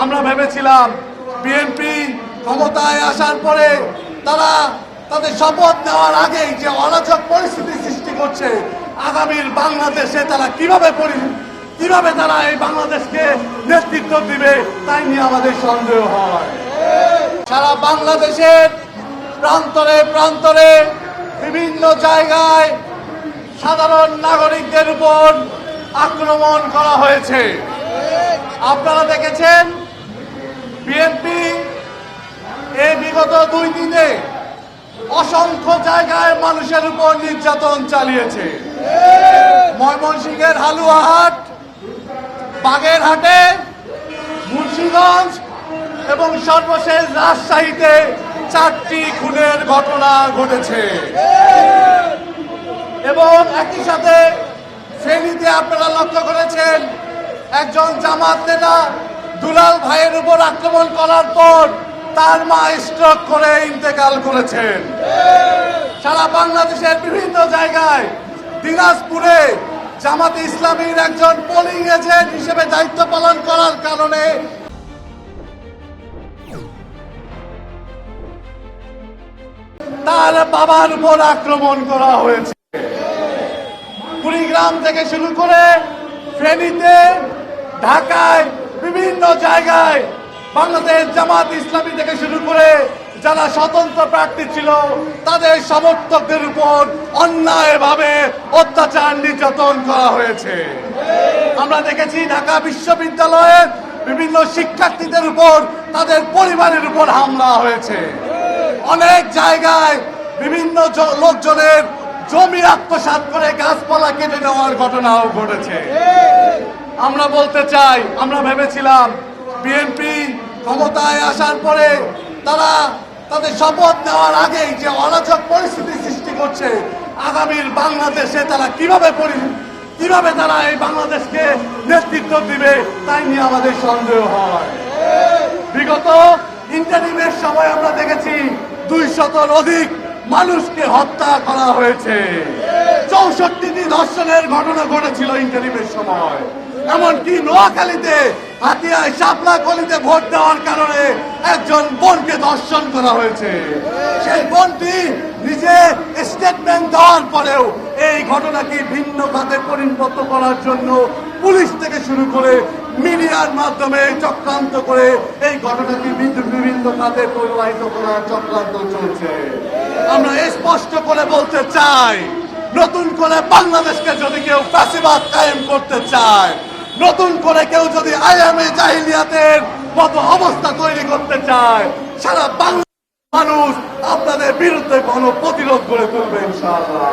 আমরা ভেবেছিলাম বিএনপি ক্ষমতায় আসার পরে তারা তাদের শপথ নেওয়ার আগেই যে অরাজক পরিস্থিতি সৃষ্টি করছে, আগামীর বাংলাদেশে তারা কিভাবে তারা এই বাংলাদেশকে নেতৃত্ব দিবে তাই নিয়ে আমাদের সন্দেহ হয়। সারা বাংলাদেশের প্রান্তরে প্রান্তরে বিভিন্ন জায়গায় সাধারণ নাগরিকদের উপর আক্রমণ করা হয়েছে। আপনারা দেখেছেন বিএনপি এই বিগত 2 দিনে অসংখ্য জায়গায় মানুষের উপর নির্যাতন চালিয়েছে। ময়মনসিংহের হালুয়াহাট, বাগেরহাটে, মুন্সিগঞ্জ এবং সর্বশেষ রাজশাহীতে 4টি খুনের ঘটনা ঘটেছে। এবং একই সাথে ফেনীতে আপনারা লক্ষ্য করেছেন একজন জামাত নেতা দুলাল ভাইয়ের উপর আক্রমণ করার পর তার মা স্ট্রোক করে ইন্তেকাল করেছেন। সারা বাংলাদেশের বিভিন্ন জায়গায়, দিনাজপুরে জামাতে ইসলামীর একজন পোলিং এজেন্ট হিসেবে দায়িত্ব পালন করার কারণে তার বাবার উপর আক্রমণ করা হয়েছে। কুড়িগ্রাম থেকে শুরু করে ফেনীতে, ঢাকায়, বিভিন্ন জায়গায় বাংলাদেশ জামাত ইসলামী থেকে শুরু করে যারা স্বতন্ত্র প্রার্থী ছিল তাদের সমর্থকদের উপর অন্যায়ভাবে অত্যাচার নির্যাতন করা হয়েছে। আমরা দেখেছি ঢাকা বিশ্ববিদ্যালয়ের বিভিন্ন শিক্ষার্থীদের উপর তাদের পরিবারের উপর হামলা হয়েছে। অনেক জায়গায় বিভিন্ন লোকজনের জমি আত্মসাৎ করে গাছপালা কেটে নেওয়ার ঘটনাও ঘটেছে। আমরা বলতে চাই, আমরা ভেবেছিলাম বিএনপি ক্ষমতায় আসার পরে তারা তাদের শপথ নেওয়ার আগেই যে অরাজক পরিস্থিতি সৃষ্টি করছে, আগামীর বাংলাদেশে তারা কিভাবে তারা এই বাংলাদেশকে নেতৃত্ব দিবে তাই নিয়ে আমাদের সন্দেহ হয়। বিগত ইন্টারিমের সময় আমরা দেখেছি 200-র অধিক মানুষকে হত্যা করা হয়েছে। 64টি ধর্ষণের ঘটনা ঘটেছিল ইন্টারিমের সময়। এমনকি নোয়াখালীতে হাতিয়ায় শাপলাকলিতে ভোট দেওয়ার কারণে একজন বোনকে ধর্ষণ করা হয়েছে। সেই বোনটি নিজে স্টেটমেন্ট দেওয়ার পরেও এই ঘটনাকে ভিন্ন খাতে পরিণত করার জন্য পুলিশ থেকে শুরু করে মিডিয়ার মাধ্যমে চক্রান্ত করে এই ঘটনাকে বিভিন্ন খাতে প্রবাহিত করার চক্রান্ত চলছে। আমরা স্পষ্ট করে বলতে চাই, নতুন করে বাংলাদেশকে যদি কেউ ফ্যাসিবাদ কায়েম করতে চায়, নতুন করে কেউ যদি আইএমএ জাহিলিয়াতের মতো অবস্থা তৈরি করতে চায়, সারা বাংলাদেশের মানুষ আপনাদের বিরুদ্ধে কোনো প্রতিরোধ গড়ে তুলবে ইনশাআল্লাহ।